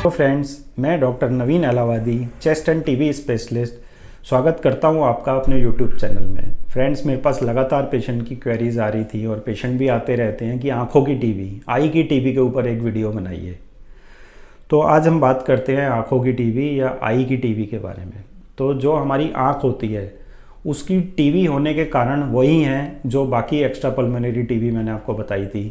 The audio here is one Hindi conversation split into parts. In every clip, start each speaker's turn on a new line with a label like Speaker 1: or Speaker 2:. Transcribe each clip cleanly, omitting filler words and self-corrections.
Speaker 1: तो फ्रेंड्स, मैं डॉक्टर नवीन Allahabadi, chest end TB specialist, स्वागत करता हूं आपका अपने यूट्यूब चैनल में। फ्रेंड्स, मेरे पास लगातार पेशेंट की क्वेरीज आ रही थी और पेशेंट भी आते रहते हैं कि आँखों की टीबी, आई की टीबी के ऊपर एक वीडियो बनाइए। तो आज हम बात करते हैं आँखों की टीबी या आई की टीबी के बारे में। तो जो हमारी आँख होती है उसकी टीबी होने के कारण वही हैं जो बाकी एक्स्ट्रा पल्मोनरी टीबी मैंने आपको बताई थी,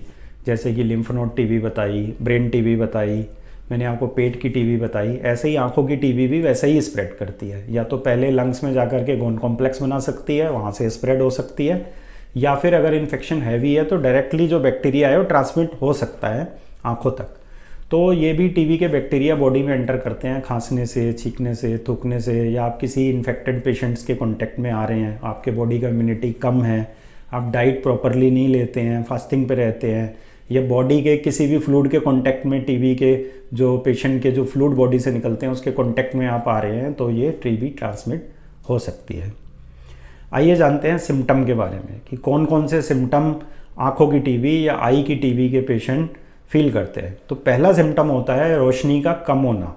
Speaker 1: जैसे कि लिम्फ नोड टीबी बताई, ब्रेन टीबी बताई, मैंने आपको पेट की टीबी बताई। ऐसे ही आंखों की टीबी भी वैसे ही स्प्रेड करती है। या तो पहले लंग्स में जाकर के गोन कॉम्प्लेक्स बना सकती है, वहाँ से स्प्रेड हो सकती है, या फिर अगर इन्फेक्शन हैवी है तो डायरेक्टली जो बैक्टीरिया है वो ट्रांसमिट हो सकता है आँखों तक। तो ये भी टीबी के बैक्टीरिया बॉडी में एंटर करते हैं खांसने से, छींकने से, थूकने से, या आप किसी इन्फेक्टेड पेशेंट्स के कॉन्टेक्ट में आ रहे हैं, आपके बॉडी का इम्यूनिटी कम है, आप डाइट प्रॉपरली नहीं लेते हैं, फास्टिंग पे रहते हैं, या बॉडी के किसी भी फ्लूइड के कांटेक्ट में, टीबी के जो पेशेंट के जो फ्लूइड बॉडी से निकलते हैं उसके कांटेक्ट में आप आ रहे हैं, तो ये टीबी ट्रांसमिट हो सकती है। आइए जानते हैं सिम्टम के बारे में कि कौन कौन से सिम्टम आँखों की टीबी या आई की टीबी के पेशेंट फील करते हैं। तो पहला सिम्टम होता है रोशनी का कम होना।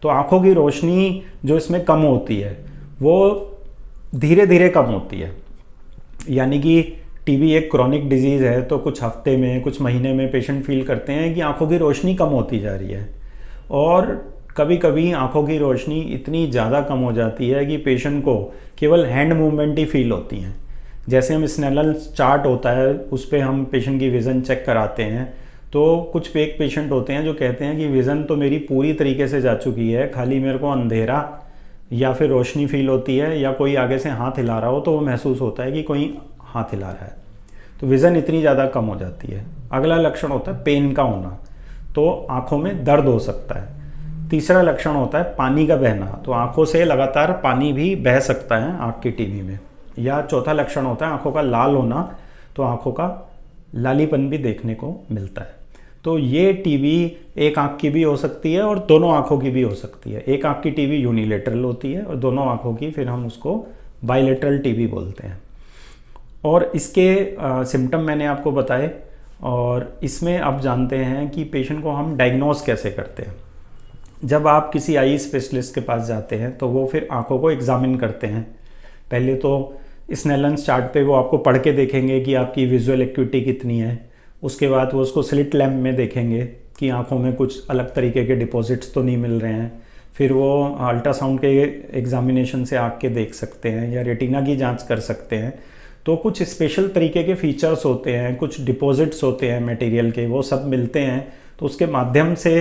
Speaker 1: तो आँखों की रोशनी जो इसमें कम होती है वो धीरे धीरे कम होती है, यानी कि टीबी एक क्रॉनिक डिजीज़ है तो कुछ हफ्ते में, कुछ महीने में पेशेंट फील करते हैं कि आंखों की रोशनी कम होती जा रही है। और कभी कभी आंखों की रोशनी इतनी ज़्यादा कम हो जाती है कि पेशेंट को केवल हैंड मूवमेंट ही फील होती हैं। जैसे हम स्नेलन चार्ट होता है उस पर हम पेशेंट की विज़न चेक कराते हैं, तो कुछ एक पेशेंट होते हैं जो कहते हैं कि विज़न तो मेरी पूरी तरीके से जा चुकी है, खाली मेरे को अंधेरा या फिर रोशनी फील होती है, या कोई आगे से हाथ हिला रहा हो तो वो महसूस होता है कि कोई हाथ हिला रहा है। तो विज़न इतनी ज़्यादा कम हो जाती है। अगला लक्षण होता है पेन का होना, तो आँखों में दर्द हो सकता है। तीसरा लक्षण होता है पानी का बहना, तो आँखों से लगातार पानी भी बह सकता है आँख की टीबी में। या चौथा लक्षण होता है आँखों का लाल होना, तो आँखों का लालीपन भी देखने को मिलता है। तो ये टीबी एक आँख की भी हो सकती है और दोनों आँखों की भी हो सकती है। एक आँख की टीबी यूनिलेटरल होती है और दोनों आँखों की फिर हम उसको बाइलेटरल टीबी बोलते हैं। और इसके सिम्टम मैंने आपको बताए, और इसमें अब जानते हैं कि पेशेंट को हम डायग्नोस कैसे करते हैं। जब आप किसी आई स्पेशलिस्ट के पास जाते हैं तो वो फिर आंखों को एग्जामिन करते हैं। पहले तो स्नेलन चार्ट पे वो आपको पढ़ के देखेंगे कि आपकी विजुअल एक्यूटी कितनी है। उसके बाद वो उसको स्लिट लैम्प में देखेंगे कि आंखों में कुछ अलग तरीके के डिपॉजिट्स तो नहीं मिल रहे हैं। फिर वो अल्ट्रासाउंड के एग्जामिनेशन से आँख के देख सकते हैं या रेटिना की जाँच कर सकते हैं। तो कुछ स्पेशल तरीके के फीचर्स होते हैं, कुछ डिपॉजिट्स होते हैं मटेरियल के, वो सब मिलते हैं। तो उसके माध्यम से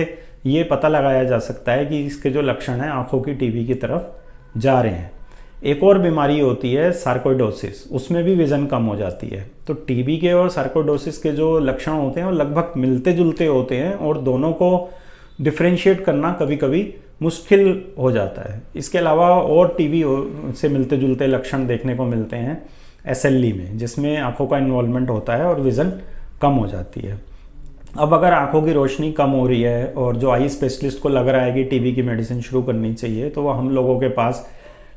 Speaker 1: ये पता लगाया जा सकता है कि इसके जो लक्षण हैं आँखों की टीबी की तरफ जा रहे हैं। एक और बीमारी होती है सार्कोइडोसिस, उसमें भी विज़न कम हो जाती है। तो टीबी के और सार्कोइडोसिस के जो लक्षण होते हैं वो लगभग मिलते जुलते होते हैं और दोनों को डिफ्रेंशिएट करना कभी कभी मुश्किल हो जाता है। इसके अलावा और टीबी से मिलते जुलते लक्षण देखने को मिलते हैं SLE में, जिसमें आंखों का इन्वॉल्वमेंट होता है और विज़न कम हो जाती है। अब अगर आंखों की रोशनी कम हो रही है और जो आई स्पेशलिस्ट को लग रहा है कि टीबी की मेडिसिन शुरू करनी चाहिए, तो वो हम लोगों के पास,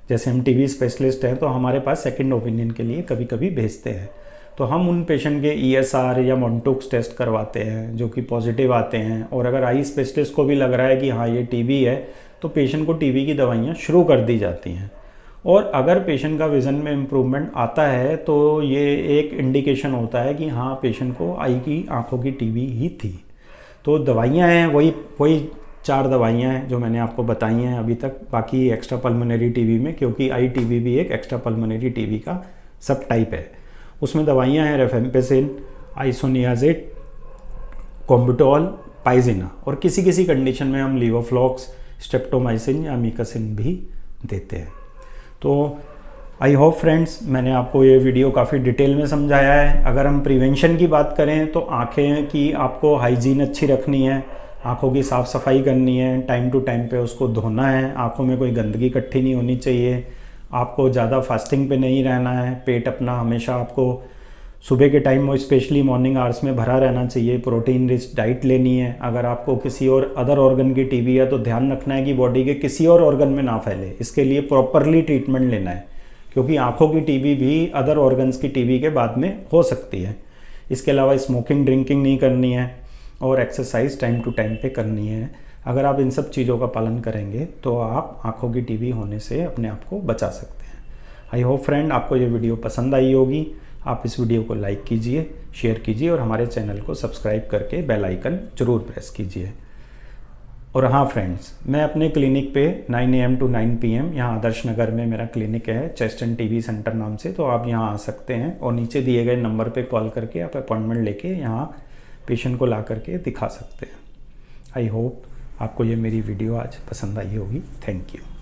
Speaker 1: जैसे हम टीबी स्पेशलिस्ट हैं तो हमारे पास सेकंड ओपिनियन के लिए कभी कभी भेजते हैं। तो हम उन पेशेंट के ESR या मोंटुक्स टेस्ट करवाते हैं जो कि पॉजिटिव आते हैं। और अगर आई स्पेशलिस्ट को भी लग रहा है कि हाँ ये टीबी है, तो पेशेंट को टीबी की दवाइयाँ शुरू कर दी जाती हैं। और अगर पेशेंट का विज़न में इम्प्रूवमेंट आता है तो ये एक इंडिकेशन होता है कि हाँ पेशेंट को आई की आँखों की टीबी ही थी। तो दवाइयाँ हैं वही 4 दवाइयाँ हैं जो मैंने आपको बताई हैं अभी तक, बाकी एक्स्ट्रा पल्मोनरी टीबी में, क्योंकि आई टीबी भी एक एक्स्ट्रा पल्मोनरी टीबी का सब टाइप है। उसमें दवाइयाँ हैं रेफेम्पेसिन, आइसोनियाज़ेड, कॉम्बिटॉल, पाइजिना, और किसी किसी कंडीशन में हम लीवोफ्लॉक्स, स्ट्रेप्टोमाइसिन या मिकासिन भी देते हैं। तो आई होप फ्रेंड्स मैंने आपको ये वीडियो काफ़ी डिटेल में समझाया है। अगर हम प्रिवेंशन की बात करें तो आँखें की आपको हाइजीन अच्छी रखनी है, आँखों की साफ़ सफाई करनी है, टाइम टू टाइम पे उसको धोना है, आँखों में कोई गंदगी इकट्ठी नहीं होनी चाहिए, आपको ज़्यादा फास्टिंग पे नहीं रहना है, पेट अपना हमेशा आपको सुबह के टाइम में स्पेशली मॉर्निंग आवर्स में भरा रहना चाहिए, प्रोटीन रिच डाइट लेनी है। अगर आपको किसी और अदर ऑर्गन की टीबी है तो ध्यान रखना है कि बॉडी के किसी और ऑर्गन में ना फैले, इसके लिए प्रॉपरली ट्रीटमेंट लेना है, क्योंकि आँखों की टीबी भी अदर ऑर्गन्स की टीबी के बाद में हो सकती है। इसके अलावा स्मोकिंग ड्रिंकिंग नहीं करनी है और एक्सरसाइज टाइम टू टाइम पे करनी है, अगर आप इन सब चीज़ों का पालन करेंगे तो आप आँखों की टीबी होने से अपने आप को बचा सकते हैं। आई होप फ्रेंड आपको ये वीडियो पसंद आई होगी। आप इस वीडियो को लाइक कीजिए, शेयर कीजिए और हमारे चैनल को सब्सक्राइब करके बेल आइकन ज़रूर प्रेस कीजिए। और हाँ फ्रेंड्स, मैं अपने क्लिनिक पे 9 AM to 9 PM यहाँ आदर्श नगर में मेरा क्लिनिक है, चेस्ट एंड टीबी सेंटर नाम से। तो आप यहाँ आ सकते हैं और नीचे दिए गए नंबर पे कॉल करके आप अपॉइंटमेंट लेके यहाँ पेशेंट को ला करके दिखा सकते हैं। आई होप आपको ये मेरी वीडियो आज पसंद आई होगी। Thank you.